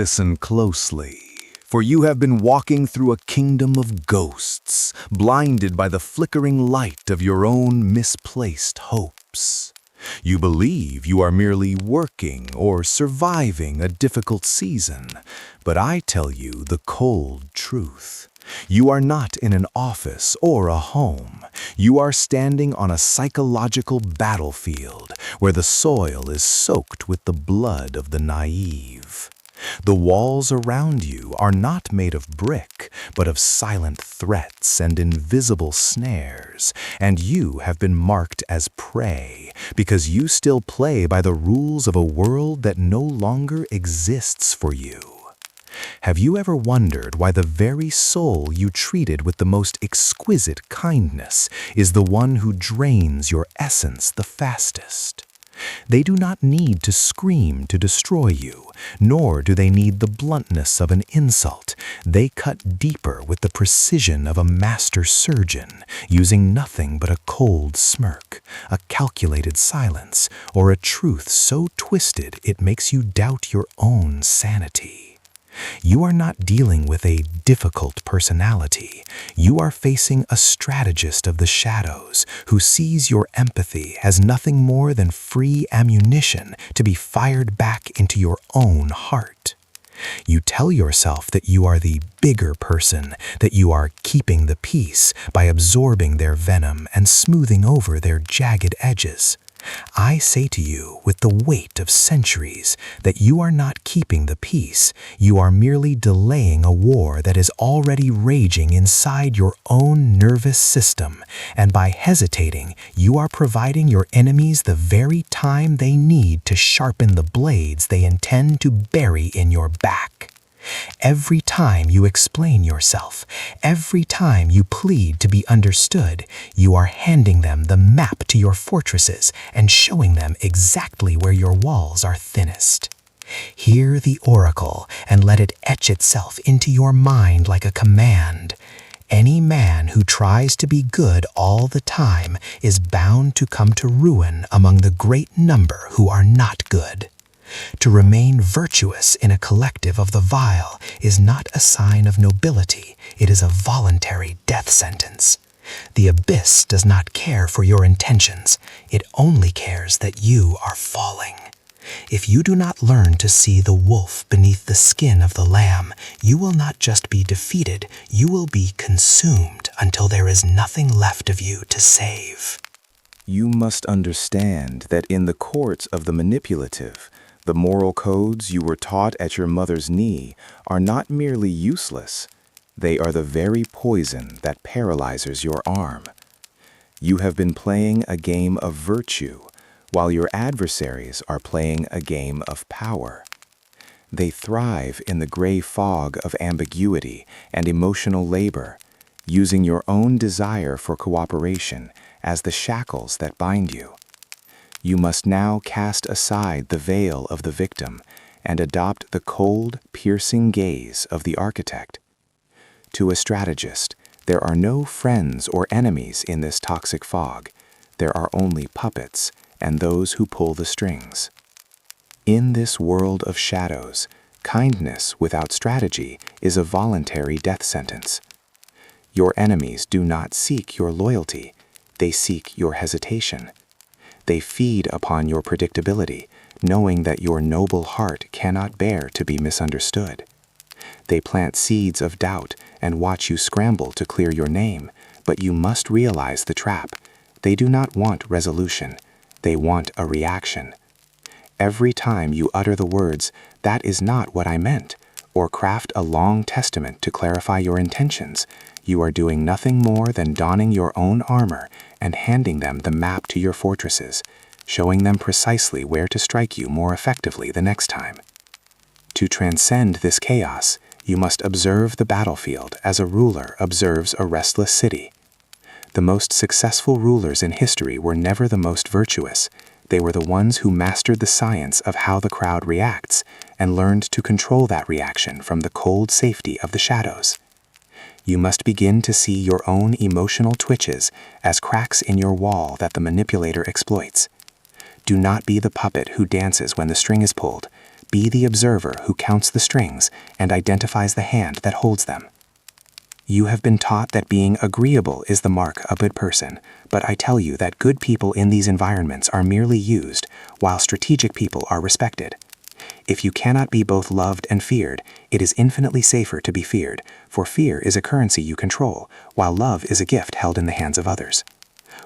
Listen closely, for you have been walking through a kingdom of ghosts, blinded by the flickering light of your own misplaced hopes. You believe you are merely working or surviving a difficult season, but I tell you the cold truth. You are not in an office or a home. You are standing on a psychological battlefield where the soil is soaked with the blood of the naive. The walls around you are not made of brick, but of silent threats and invisible snares, and you have been marked as prey because you still play by the rules of a world that no longer exists for you. Have you ever wondered why the very soul you treated with the most exquisite kindness is the one who drains your essence the fastest? They do not need to scream to destroy you, nor do they need the bluntness of an insult. They cut deeper with the precision of a master surgeon, using nothing but a cold smirk, a calculated silence, or a truth so twisted it makes you doubt your own sanity. You are not dealing with a difficult personality. You are facing a strategist of the shadows who sees your empathy as nothing more than free ammunition to be fired back into your own heart. You tell yourself that you are the bigger person, that you are keeping the peace by absorbing their venom and smoothing over their jagged edges. I say to you with the weight of centuries that you are not keeping the peace, you are merely delaying a war that is already raging inside your own nervous system, and by hesitating, you are providing your enemies the very time they need to sharpen the blades they intend to bury in your back. Every time you explain yourself, every time you plead to be understood, you are handing them the map to your fortresses and showing them exactly where your walls are thinnest. Hear the oracle and let it etch itself into your mind like a command. Any man who tries to be good all the time is bound to come to ruin among the great number who are not good. To remain virtuous in a collective of the vile is not a sign of nobility, it is a voluntary death sentence. The abyss does not care for your intentions, it only cares that you are falling. If you do not learn to see the wolf beneath the skin of the lamb, you will not just be defeated, you will be consumed until there is nothing left of you to save. You must understand that in the courts of the manipulative, the moral codes you were taught at your mother's knee are not merely useless, they are the very poison that paralyzes your arm. You have been playing a game of virtue, while your adversaries are playing a game of power. They thrive in the gray fog of ambiguity and emotional labor, using your own desire for cooperation as the shackles that bind you. You must now cast aside the veil of the victim and adopt the cold, piercing gaze of the architect. To a strategist, there are no friends or enemies in this toxic fog. There are only puppets and those who pull the strings. In this world of shadows, kindness without strategy is a voluntary death sentence. Your enemies do not seek your loyalty, they seek your hesitation. They feed upon your predictability, knowing that your noble heart cannot bear to be misunderstood. They plant seeds of doubt and watch you scramble to clear your name, but you must realize the trap. They do not want resolution, they want a reaction. Every time you utter the words, "That is not what I meant," or craft a long testament to clarify your intentions, you are doing nothing more than donning your own armor and handing them the map to your fortresses, showing them precisely where to strike you more effectively the next time. To transcend this chaos, you must observe the battlefield as a ruler observes a restless city. The most successful rulers in history were never the most virtuous. They were the ones who mastered the science of how the crowd reacts and learned to control that reaction from the cold safety of the shadows. You must begin to see your own emotional twitches as cracks in your wall that the manipulator exploits. Do not be the puppet who dances when the string is pulled. Be the observer who counts the strings and identifies the hand that holds them. You have been taught that being agreeable is the mark of a good person, but I tell you that good people in these environments are merely used, while strategic people are respected. If you cannot be both loved and feared, it is infinitely safer to be feared, for fear is a currency you control, while love is a gift held in the hands of others.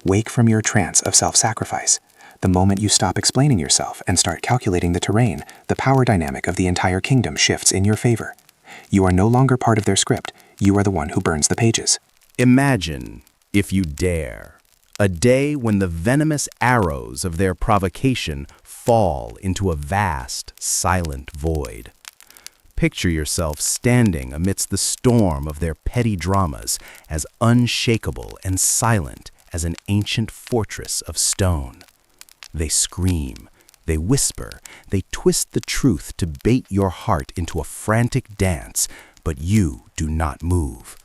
Wake from your trance of self-sacrifice. The moment you stop explaining yourself and start calculating the terrain, the power dynamic of the entire kingdom shifts in your favor. You are no longer part of their script. You are the one who burns the pages. Imagine, if you dare, a day when the venomous arrows of their provocation fall into a vast, silent void. Picture yourself standing amidst the storm of their petty dramas, as unshakable and silent as an ancient fortress of stone. They scream, they whisper, they twist the truth to bait your heart into a frantic dance, but you do not move.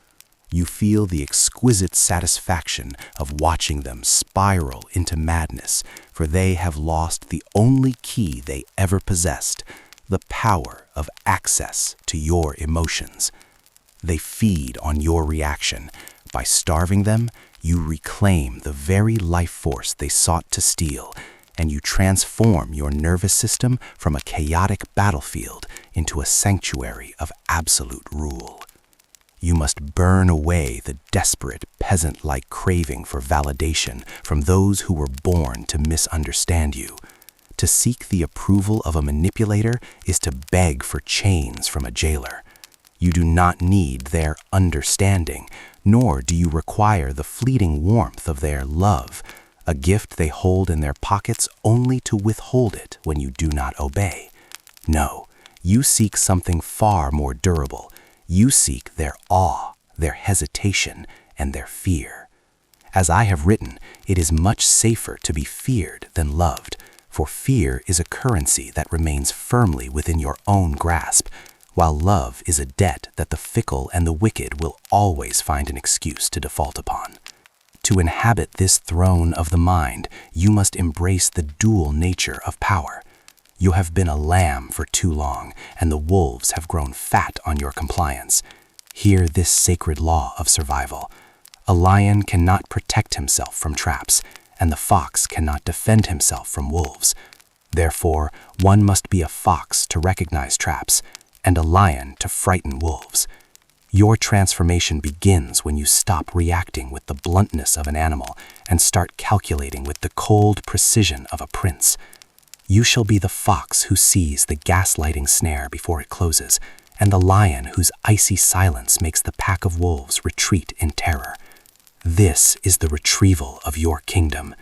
You feel the exquisite satisfaction of watching them spiral into madness, for they have lost the only key they ever possessed, the power of access to your emotions. They feed on your reaction. By starving them, you reclaim the very life force they sought to steal, and you transform your nervous system from a chaotic battlefield into a sanctuary of absolute rule. You must burn away the desperate, peasant-like craving for validation from those who were born to misunderstand you. To seek the approval of a manipulator is to beg for chains from a jailer. You do not need their understanding, nor do you require the fleeting warmth of their love, a gift they hold in their pockets only to withhold it when you do not obey. No, you seek something far more durable. You seek their awe, their hesitation, and their fear. As I have written, it is much safer to be feared than loved, for fear is a currency that remains firmly within your own grasp, while love is a debt that the fickle and the wicked will always find an excuse to default upon. To inhabit this throne of the mind, you must embrace the dual nature of power. You have been a lamb for too long, and the wolves have grown fat on your compliance. Hear this sacred law of survival. A lion cannot protect himself from traps, and the fox cannot defend himself from wolves. Therefore, one must be a fox to recognize traps, and a lion to frighten wolves. Your transformation begins when you stop reacting with the bluntness of an animal and start calculating with the cold precision of a prince. You shall be the fox who sees the gaslighting snare before it closes, and the lion whose icy silence makes the pack of wolves retreat in terror. This is the retrieval of your kingdom.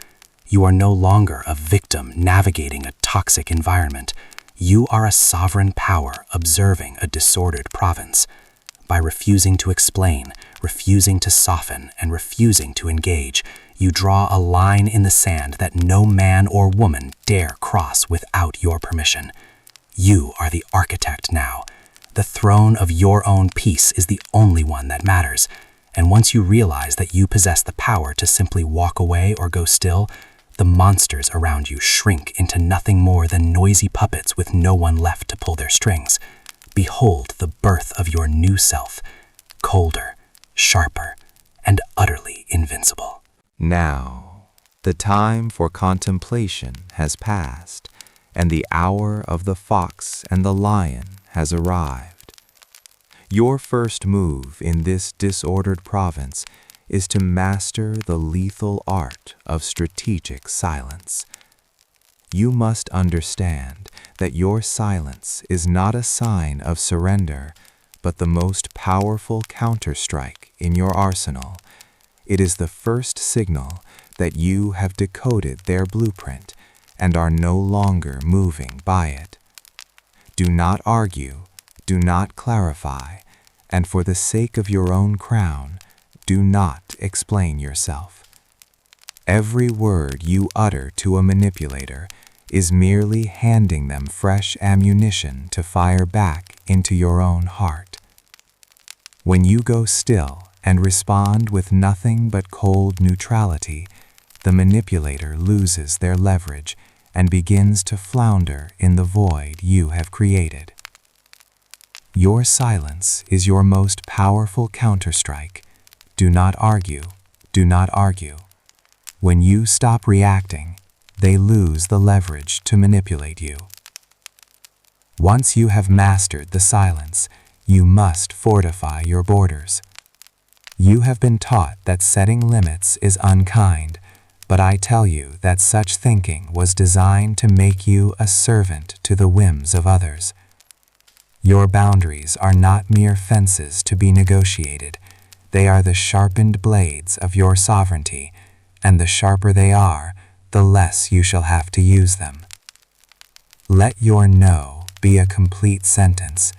You are no longer a victim navigating a toxic environment. You are a sovereign power observing a disordered province. By refusing to explain, refusing to soften, and refusing to engage, you draw a line in the sand that no man or woman dare cross without your permission. You are the architect now. The throne of your own peace is the only one that matters, and once you realize that you possess the power to simply walk away or go still, the monsters around you shrink into nothing more than noisy puppets with no one left to pull their strings. Behold the birth of your new self, colder, sharper, and utterly invincible. Now, the time for contemplation has passed, and the hour of the fox and the lion has arrived. Your first move in this disordered province is to master the lethal art of strategic silence. You must understand that your silence is not a sign of surrender, but the most powerful counterstrike in your arsenal. It is the first signal that you have decoded their blueprint and are no longer moving by it. Do not argue, do not clarify, and for the sake of your own crown, do not explain yourself. Every word you utter to a manipulator is merely handing them fresh ammunition to fire back into your own heart. When you go still and respond with nothing but cold neutrality, the manipulator loses their leverage and begins to flounder in the void you have created. Your silence is your most powerful counterstrike. Do not argue. Do not argue. When you stop reacting, they lose the leverage to manipulate you. Once you have mastered the silence, you must fortify your borders. You have been taught that setting limits is unkind, but I tell you that such thinking was designed to make you a servant to the whims of others. Your boundaries are not mere fences to be negotiated. They are the sharpened blades of your sovereignty, and the sharper they are, the less you shall have to use them. Let your no be a complete sentence,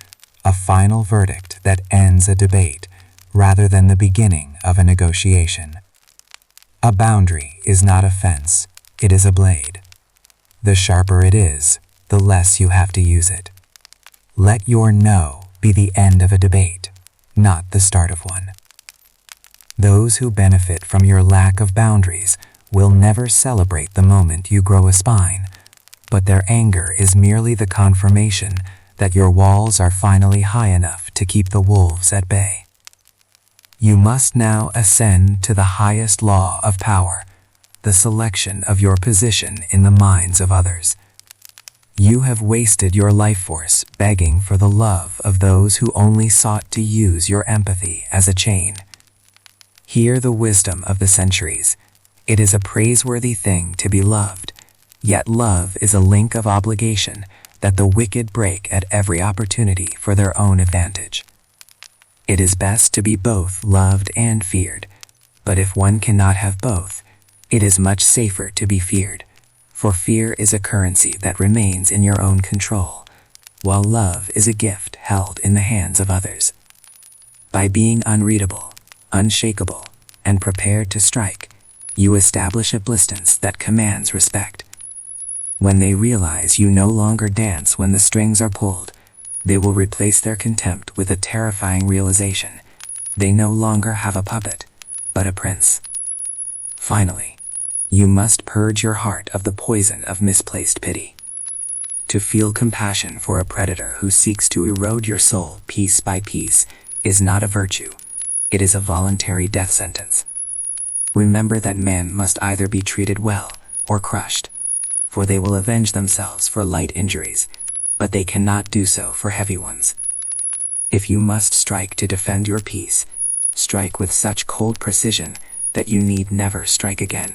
a final verdict that ends a debate, rather than the beginning of a negotiation. A boundary is not a fence, it is a blade. The sharper it is, the less you have to use it. Let your no be the end of a debate, not the start of one. Those who benefit from your lack of boundaries will never celebrate the moment you grow a spine, but their anger is merely the confirmation that your walls are finally high enough to keep the wolves at bay. You must now ascend to the highest law of power, the selection of your position in the minds of others. You have wasted your life force begging for the love of those who only sought to use your empathy as a chain. Hear the wisdom of the centuries. It is a praiseworthy thing to be loved, yet love is a link of obligation that the wicked break at every opportunity for their own advantage. It is best to be both loved and feared, but if one cannot have both, it is much safer to be feared, for fear is a currency that remains in your own control, while love is a gift held in the hands of others. By being unreadable, unshakable, and prepared to strike, you establish a distance that commands respect. When they realize you no longer dance when the strings are pulled, they will replace their contempt with a terrifying realization. They no longer have a puppet, but a prince. Finally, you must purge your heart of the poison of misplaced pity. To feel compassion for a predator who seeks to erode your soul piece by piece is not a virtue. It is a voluntary death sentence. Remember that men must either be treated well or crushed, for they will avenge themselves for light injuries, but they cannot do so for heavy ones. If you must strike to defend your peace, strike with such cold precision that you need never strike again.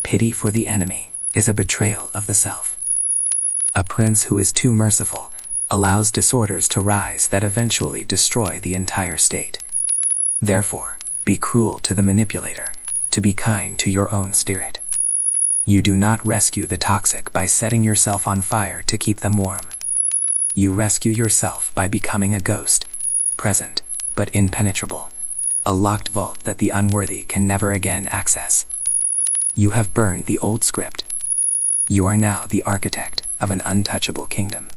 Pity for the enemy is a betrayal of the self. A prince who is too merciful allows disorders to rise that eventually destroy the entire state. Therefore, be cruel to the manipulator, to be kind to your own spirit. You do not rescue the toxic by setting yourself on fire to keep them warm. You rescue yourself by becoming a ghost, present, but impenetrable, a locked vault that the unworthy can never again access. You have burned the old script. You are now the architect of an untouchable kingdom.